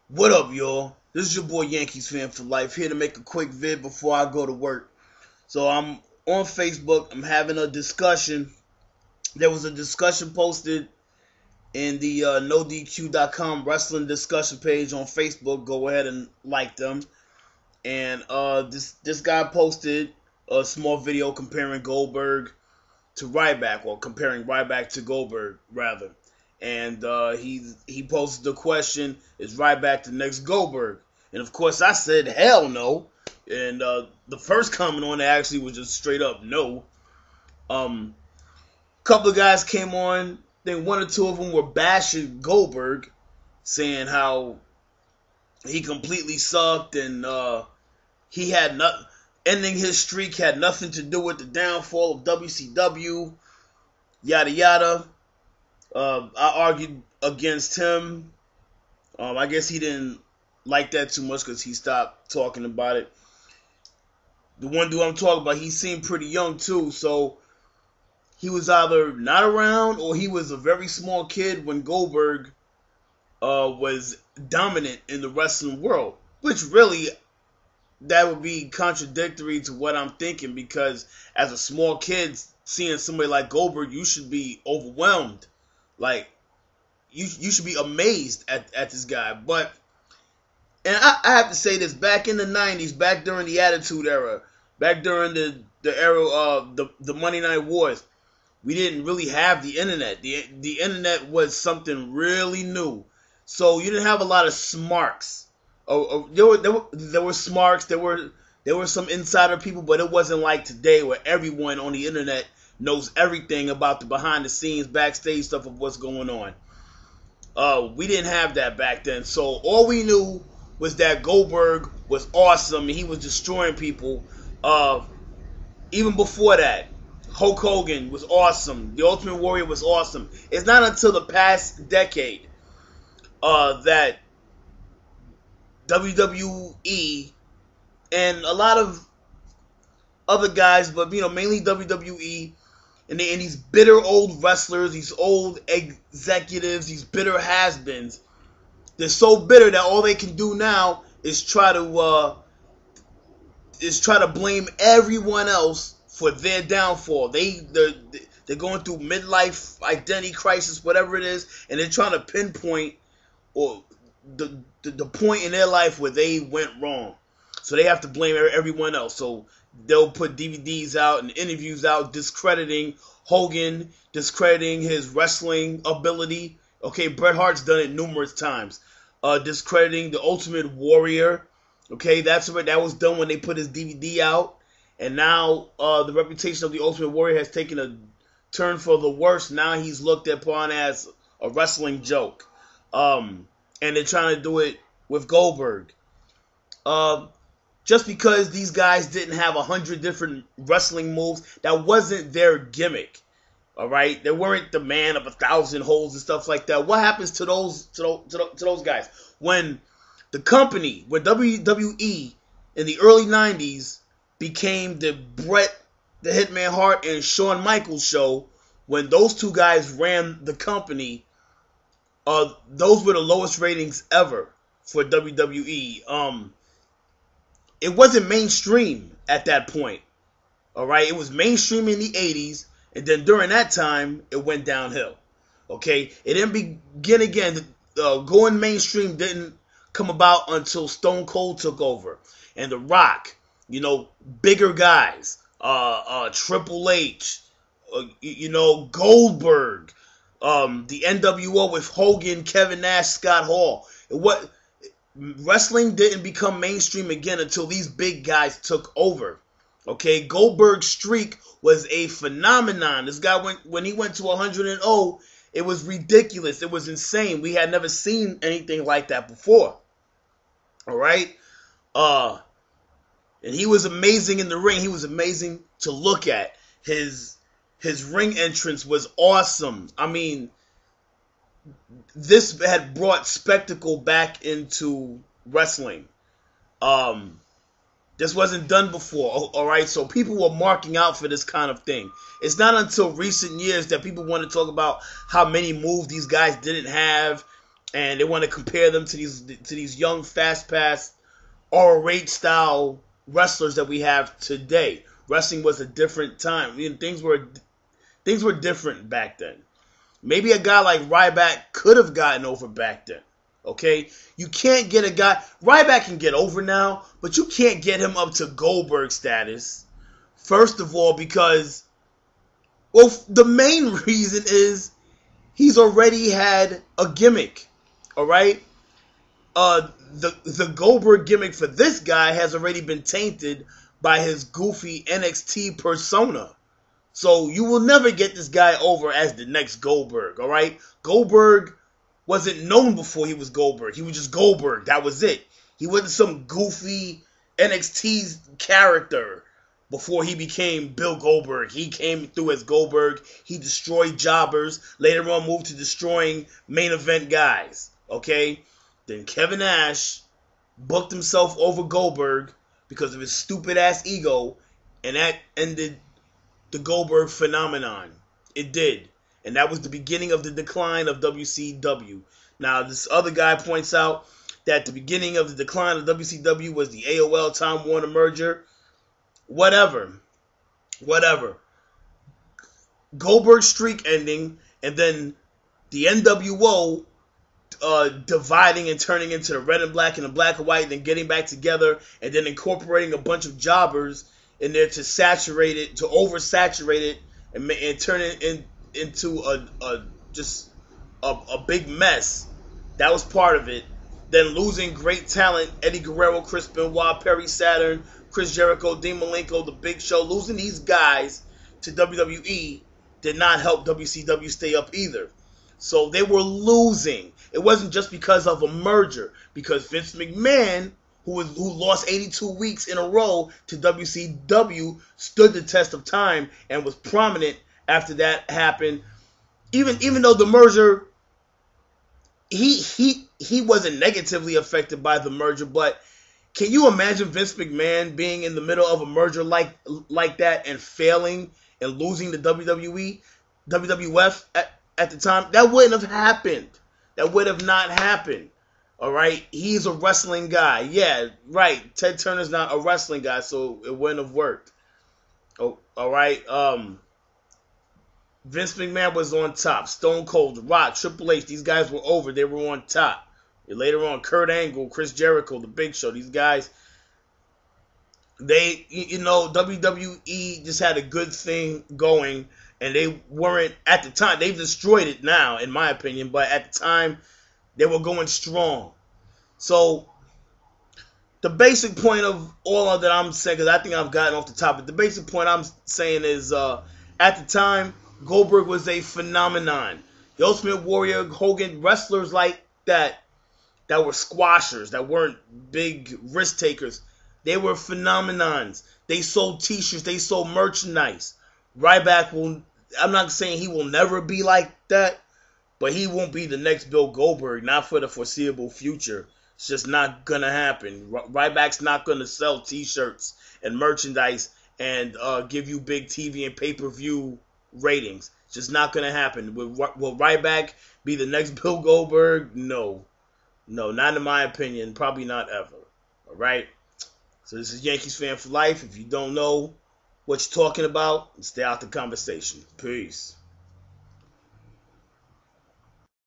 What up, y'all? This is your boy Yankees fan for life, here to make a quick vid before I go to work. So I'm on Facebook. I'm having a discussion. There was a discussion posted in the NoDQ.com wrestling discussion page on Facebook. Go ahead and like them. And this guy posted a small video comparing Goldberg to Ryback, or comparing Ryback to Goldberg rather. And he posted the question, is Ryback the next Goldberg? And of course I said hell no. And the first comment on it actually was just straight up no. Couple of guys came on. I think one or two of them were bashing Goldberg, saying how he completely sucked and he had ending his streak had nothing to do with the downfall of WCW. Yada yada. I argued against him. I guess he didn't like that too much because he stopped talking about it. The one dude I'm talking about, he seemed pretty young too, so he was either not around or he was a very small kid when Goldberg was dominant in the wrestling world. Which really, that would be contradictory to what I'm thinking, because as a small kid, seeing somebody like Goldberg, you should be overwhelmed. Like, you should be amazed at this guy. But, and I have to say this, back in the 90s, back during the Attitude Era, back during the era of the Monday Night Wars, we didn't really have the internet. The internet was something really new. So you didn't have a lot of smarks. There were smarks, there were some insider people, but it wasn't like today where everyone on the internet knows everything about the behind the scenes, backstage stuff of what's going on. We didn't have that back then. So all we knew was that Goldberg was awesome and he was destroying people. Even before that, Hulk Hogan was awesome. The Ultimate Warrior was awesome. It's not until the past decade that WWE and a lot of other guys, but mainly WWE, and these bitter old wrestlers, these old executives, these bitter has-beens, they're so bitter that all they can do now is try to blame everyone else for their downfall. They're going through midlife identity crisis, whatever it is, and they're trying to pinpoint or the point in their life where they went wrong. So they have to blame everyone else. So they'll put DVDs out and interviews out discrediting Hogan, discrediting his wrestling ability. Okay, Bret Hart's done it numerous times. Discrediting the Ultimate Warrior. Okay, that was done when they put his DVD out. And now the reputation of the Ultimate Warrior has taken a turn for the worse. Now he's looked upon as a wrestling joke. And they're trying to do it with Goldberg. Just because these guys didn't have 100 different wrestling moves, that wasn't their gimmick. All right, they weren't the man of 1,000 holes and stuff like that. What happens to those guys when the company, when WWE in the early 90s became the Bret the Hitman Hart and Shawn Michaels show? When those two guys ran the company, those were the lowest ratings ever for WWE. It wasn't mainstream at that point. All right, it was mainstream in the 80s, and then during that time, it went downhill. Okay, it didn't begin again. Going mainstream didn't come about until Stone Cold took over, and The Rock. Bigger guys, Triple H, Goldberg, the NWO with Hogan, Kevin Nash, Scott Hall. Wrestling didn't become mainstream again until these big guys took over. Okay, Goldberg's streak was a phenomenon. This guy when he went to 100-0, it was ridiculous. It was insane. We had never seen anything like that before. All right, and he was amazing in the ring. He was amazing to look at. His ring entrance was awesome. I mean, this had brought spectacle back into wrestling. This wasn't done before, all right? So people were marking out for this kind of thing. It's not until recent years that people want to talk about how many moves these guys didn't have and they want to compare them to these young, fast-paced, ROH style wrestlers that we have today. Wrestling was a different time. Things were different back then. Maybe a guy like Ryback could have gotten over back then. Okay? You can't get a guy... Ryback can get over now, but you can't get him up to Goldberg status. First of all, because... Well, the main reason is he's already had a gimmick. Alright? The Goldberg gimmick for this guy has already been tainted by his goofy NXT persona. So you will never get this guy over as the next Goldberg, alright? Goldberg wasn't known before he was Goldberg. He was just Goldberg. That was it. He wasn't some goofy NXT character before he became Bill Goldberg. He came through as Goldberg. He destroyed jobbers. Later on moved to destroying main event guys, okay? Then Kevin Nash booked himself over Goldberg because of his stupid-ass ego, and that ended the Goldberg phenomenon. It did. And that was the beginning of the decline of WCW. Now, this other guy points out that the beginning of the decline of WCW was the AOL Time Warner merger. Whatever. Goldberg's streak ending, and then the NWO dividing and turning into the red and black and the black and white, and then getting back together, and then incorporating a bunch of jobbers in there to saturate it, to oversaturate it, and turn it into a big mess. That was part of it. Then losing great talent, Eddie Guerrero, Chris Benoit, Perry Saturn, Chris Jericho, Dean Malenko, The Big Show. Losing these guys to WWE did not help WCW stay up either. So they were losing. It wasn't just because of a merger, because Vince McMahon, who lost 82 weeks in a row to WCW, stood the test of time and was prominent after that happened. Even though the merger, he wasn't negatively affected by the merger, but can you imagine Vince McMahon being in the middle of a merger like that and failing and losing to WWF at the time? That wouldn't have happened. That would have not happened. All right, he's a wrestling guy. Yeah, right. Ted Turner's not a wrestling guy, so it wouldn't have worked. Oh, all right. Vince McMahon was on top. Stone Cold, The Rock, Triple H, these guys were over. They were on top. And later on, Kurt Angle, Chris Jericho, The Big Show, these guys, WWE just had a good thing going, and they weren't, at the time, they've destroyed it now, in my opinion, but at the time, they were going strong. So, the basic point of all of that I'm saying, because I think I've gotten off the topic, the basic point I'm saying is, at the time, Goldberg was a phenomenon. The Ultimate Warrior, Hogan, wrestlers like that were squashers, that weren't big risk takers, they were phenomenons. They sold t-shirts, they sold merchandise. Ryback I'm not saying he will never be like that, but he won't be the next Bill Goldberg, not for the foreseeable future. It's just not going to happen. Ryback's not going to sell t-shirts and merchandise and give you big TV and pay-per-view ratings. It's just not going to happen. Will Ryback be the next Bill Goldberg? No. No, not in my opinion. Probably not ever. All right? So this is Yankees Fan for Life. If you don't know what you're talking about, stay out the conversation. Peace.